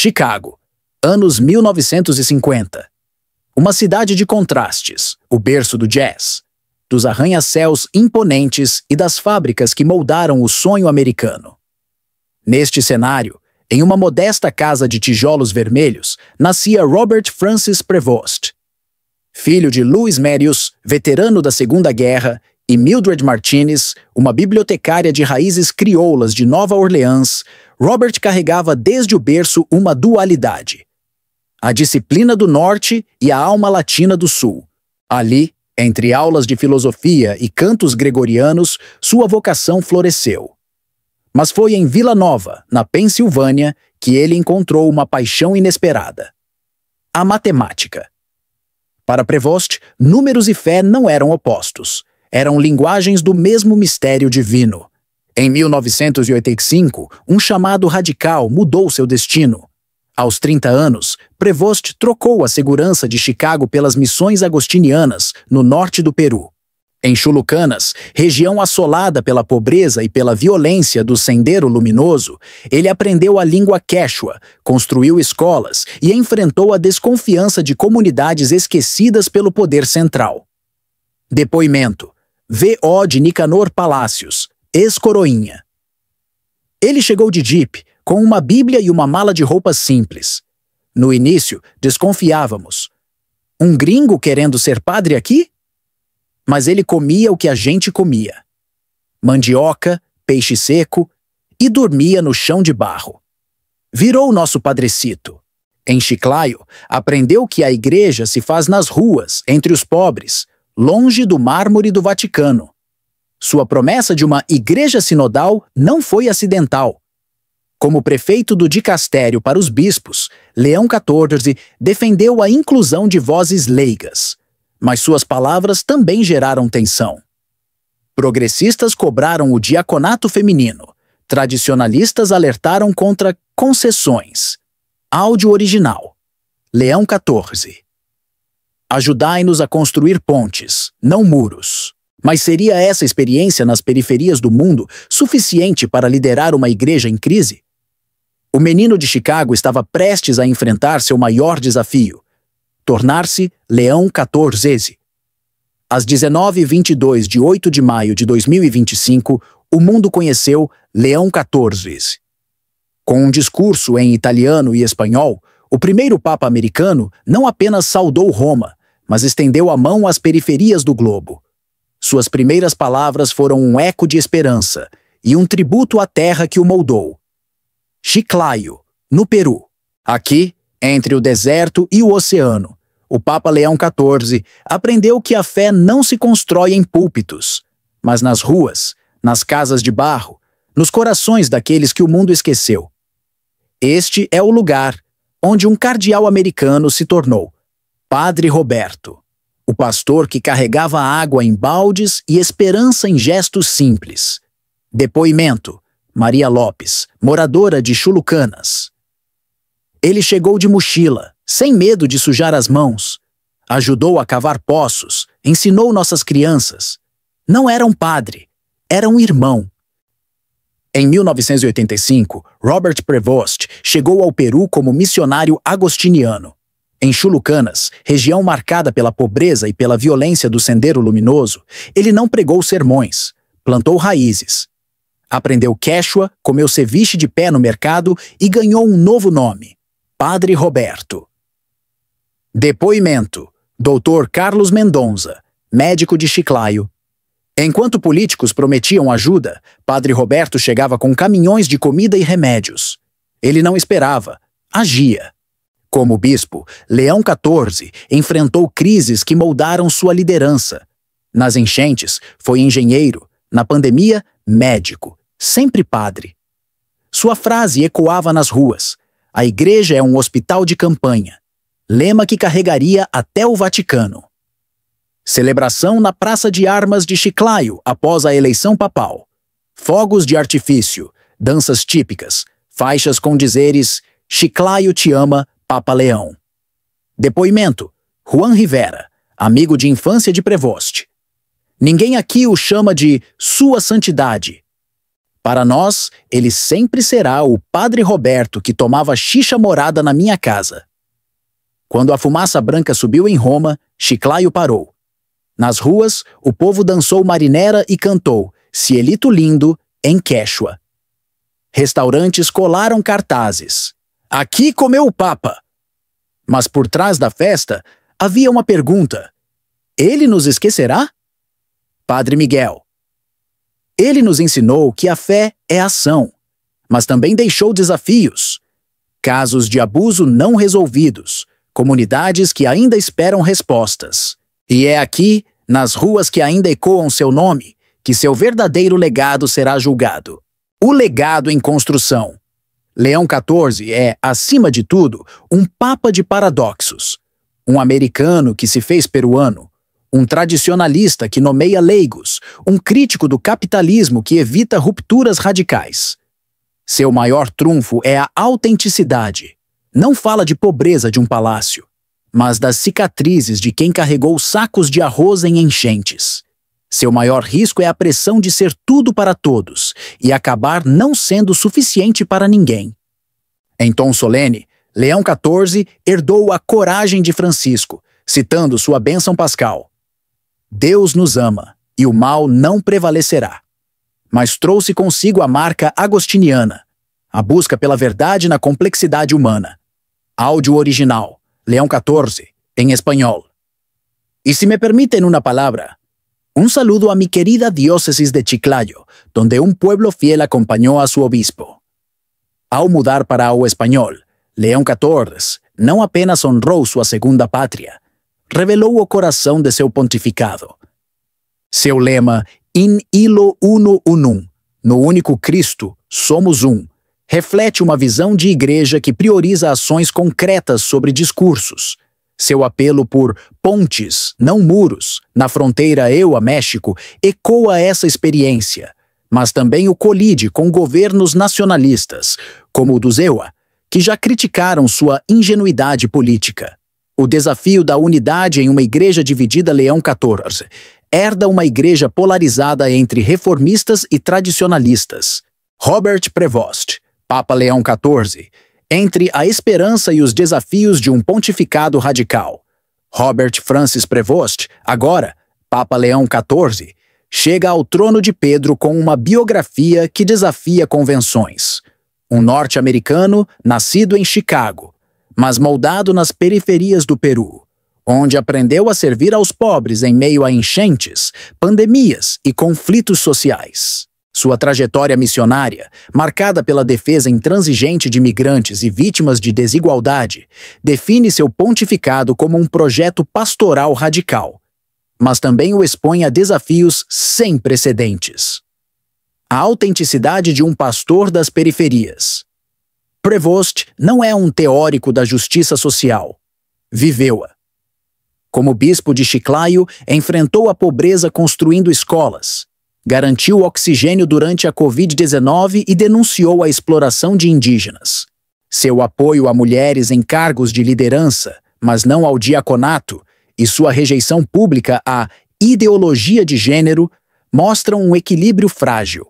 Chicago, anos 1950. Uma cidade de contrastes, o berço do jazz, dos arranha-céus imponentes e das fábricas que moldaram o sonho americano. Neste cenário, em uma modesta casa de tijolos vermelhos, nascia Robert Francis Prevost. Filho de Louis Marius, veterano da Segunda Guerra, e Mildred Martinez, uma bibliotecária de raízes crioulas de Nova Orleans, Robert carregava desde o berço uma dualidade: a disciplina do Norte e a alma latina do Sul. Ali, entre aulas de filosofia e cantos gregorianos, sua vocação floresceu. Mas foi em Vila Nova, na Pensilvânia, que ele encontrou uma paixão inesperada: a matemática. Para Prevost, números e fé não eram opostos, eram linguagens do mesmo mistério divino. Em 1985, um chamado radical mudou seu destino. Aos 30 anos, Prevost trocou a segurança de Chicago pelas missões agostinianas, no norte do Peru. Em Chulucanas, região assolada pela pobreza e pela violência do Sendero Luminoso, ele aprendeu a língua quechua, construiu escolas e enfrentou a desconfiança de comunidades esquecidas pelo poder central. Depoimento: V.O. de Nicanor Palácios, ex-coroinha. Ele chegou de Jeep, com uma bíblia e uma mala de roupas simples. No início, desconfiávamos. Um gringo querendo ser padre aqui? Mas ele comia o que a gente comia: mandioca, peixe seco, e dormia no chão de barro. Virou nosso padrecito. Em Chiclayo, aprendeu que a igreja se faz nas ruas, entre os pobres, longe do mármore do Vaticano. Sua promessa de uma igreja sinodal não foi acidental. Como prefeito do dicastério para os bispos, Leão XIV defendeu a inclusão de vozes leigas, mas suas palavras também geraram tensão. Progressistas cobraram o diaconato feminino, tradicionalistas alertaram contra concessões. Áudio original: Leão XIV. Ajudai-nos a construir pontes, não muros. Mas seria essa experiência nas periferias do mundo suficiente para liderar uma igreja em crise? O menino de Chicago estava prestes a enfrentar seu maior desafio: tornar-se Leão XIV. Às 19h22 de 8 de maio de 2025, o mundo conheceu Leão XIV. Com um discurso em italiano e espanhol, o primeiro Papa americano não apenas saudou Roma, mas estendeu a mão às periferias do globo. Suas primeiras palavras foram um eco de esperança e um tributo à terra que o moldou. Chiclayo, no Peru. Aqui, entre o deserto e o oceano, o Papa Leão XIV aprendeu que a fé não se constrói em púlpitos, mas nas ruas, nas casas de barro, nos corações daqueles que o mundo esqueceu. Este é o lugar onde um cardeal americano se tornou Padre Roberto, o pastor que carregava água em baldes e esperança em gestos simples. Depoimento: Maria Lopes, moradora de Chulucanas. Ele chegou de mochila, sem medo de sujar as mãos. Ajudou a cavar poços, ensinou nossas crianças. Não era um padre, era um irmão. Em 1985, Robert Prevost chegou ao Peru como missionário agostiniano. Em Chulucanas, região marcada pela pobreza e pela violência do Sendero Luminoso, ele não pregou sermões, plantou raízes. Aprendeu quechua, comeu ceviche de pé no mercado e ganhou um novo nome: Padre Roberto. Depoimento: Dr. Carlos Mendonça, médico de Chiclayo. Enquanto políticos prometiam ajuda, Padre Roberto chegava com caminhões de comida e remédios. Ele não esperava, agia. Como bispo, Leão XIV enfrentou crises que moldaram sua liderança. Nas enchentes, foi engenheiro; na pandemia, médico; sempre padre. Sua frase ecoava nas ruas: a igreja é um hospital de campanha, lema que carregaria até o Vaticano. Celebração na Praça de Armas de Chiclayo após a eleição papal. Fogos de artifício, danças típicas, faixas com dizeres: Chiclayo te ama, Papa Leão. Depoimento: Juan Rivera, amigo de infância de Prevost. Ninguém aqui o chama de Sua Santidade. Para nós, ele sempre será o Padre Roberto que tomava xixa morada na minha casa. Quando a fumaça branca subiu em Roma, Chiclayo parou. Nas ruas, o povo dançou marinera e cantou Cielito Lindo em quechua. Restaurantes colaram cartazes. Aqui comeu o Papa. Mas por trás da festa, havia uma pergunta. Ele nos esquecerá? Padre Miguel. Ele nos ensinou que a fé é ação, mas também deixou desafios. Casos de abuso não resolvidos, comunidades que ainda esperam respostas. E é aqui, nas ruas que ainda ecoam seu nome, que seu verdadeiro legado será julgado. O legado em construção. Leão XIV é, acima de tudo, um papa de paradoxos. Um americano que se fez peruano. Um tradicionalista que nomeia leigos, um crítico do capitalismo que evita rupturas radicais. Seu maior trunfo é a autenticidade. Não fala de pobreza de um palácio, mas das cicatrizes de quem carregou sacos de arroz em enchentes. Seu maior risco é a pressão de ser tudo para todos e acabar não sendo suficiente para ninguém. Em tom solene, Leão XIV herdou a coragem de Francisco, citando sua bênção pascal. Deus nos ama, e o mal não prevalecerá. Mas trouxe consigo a marca agostiniana, a busca pela verdade na complexidade humana. Áudio original, Leão XIV, em espanhol. E se me permitem una palabra, un saludo a mi querida diócesis de Chiclayo, donde un pueblo fiel acompañó a su obispo. Ao mudar para o espanhol, Leão XIV não apenas honrou sua segunda pátria, revelou o coração de seu pontificado. Seu lema, In illo uno unum, no único Cristo, somos um, reflete uma visão de igreja que prioriza ações concretas sobre discursos. Seu apelo por pontes, não muros, na fronteira EU-México, ecoa essa experiência, mas também o colide com governos nacionalistas, como o dos EUA, que já criticaram sua ingenuidade política. O desafio da unidade em uma igreja dividida Leão XIV herda uma igreja polarizada entre reformistas e tradicionalistas. Robert Prevost, Papa Leão XIV, entre a esperança e os desafios de um pontificado radical. Robert Francis Prevost, agora, Papa Leão XIV, chega ao trono de Pedro com uma biografia que desafia convenções. Um norte-americano nascido em Chicago, mas moldado nas periferias do Peru, onde aprendeu a servir aos pobres em meio a enchentes, pandemias e conflitos sociais. Sua trajetória missionária, marcada pela defesa intransigente de migrantes e vítimas de desigualdade, define seu pontificado como um projeto pastoral radical, mas também o expõe a desafios sem precedentes. A autenticidade de um pastor das periferias. Prevost não é um teórico da justiça social. Viveu-a. Como bispo de Chiclayo, enfrentou a pobreza construindo escolas, garantiu oxigênio durante a Covid-19 e denunciou a exploração de indígenas. Seu apoio a mulheres em cargos de liderança, mas não ao diaconato, e sua rejeição pública à ideologia de gênero mostram um equilíbrio frágil.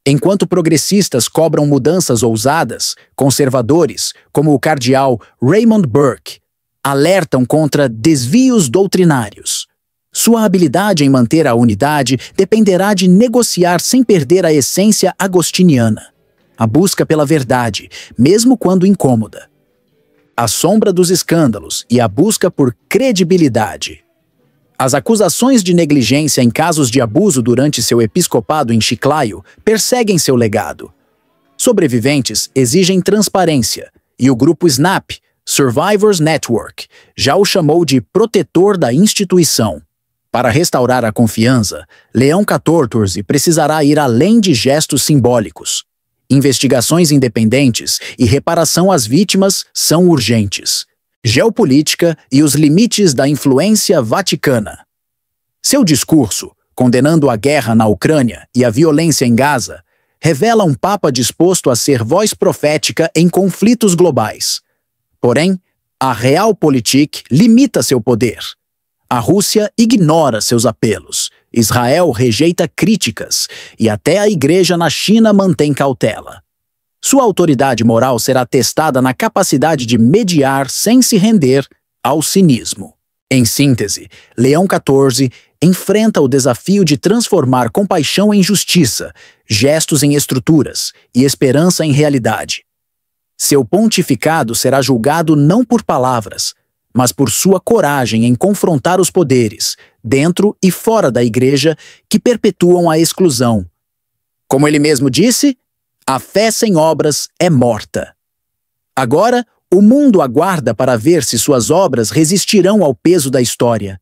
Enquanto progressistas cobram mudanças ousadas, conservadores, como o cardeal Raymond Burke, alertam contra desvios doutrinários. Sua habilidade em manter a unidade dependerá de negociar sem perder a essência agostiniana, a busca pela verdade, mesmo quando incômoda. A sombra dos escândalos e a busca por credibilidade. As acusações de negligência em casos de abuso durante seu episcopado em Chiclayo perseguem seu legado. Sobreviventes exigem transparência, e o grupo SNAP, Survivors Network, já o chamou de protetor da instituição. Para restaurar a confiança, Leão XIV precisará ir além de gestos simbólicos. Investigações independentes e reparação às vítimas são urgentes. Geopolítica e os limites da influência vaticana. Seu discurso, condenando a guerra na Ucrânia e a violência em Gaza, revela um papa disposto a ser voz profética em conflitos globais. Porém, a Realpolitik limita seu poder. A Rússia ignora seus apelos, Israel rejeita críticas e até a igreja na China mantém cautela. Sua autoridade moral será testada na capacidade de mediar sem se render ao cinismo. Em síntese, Leão XIV enfrenta o desafio de transformar compaixão em justiça, gestos em estruturas e esperança em realidade. Seu pontificado será julgado não por palavras, mas por sua coragem em confrontar os poderes, dentro e fora da igreja, que perpetuam a exclusão. Como ele mesmo disse, a fé sem obras é morta. Agora, o mundo aguarda para ver se suas obras resistirão ao peso da história.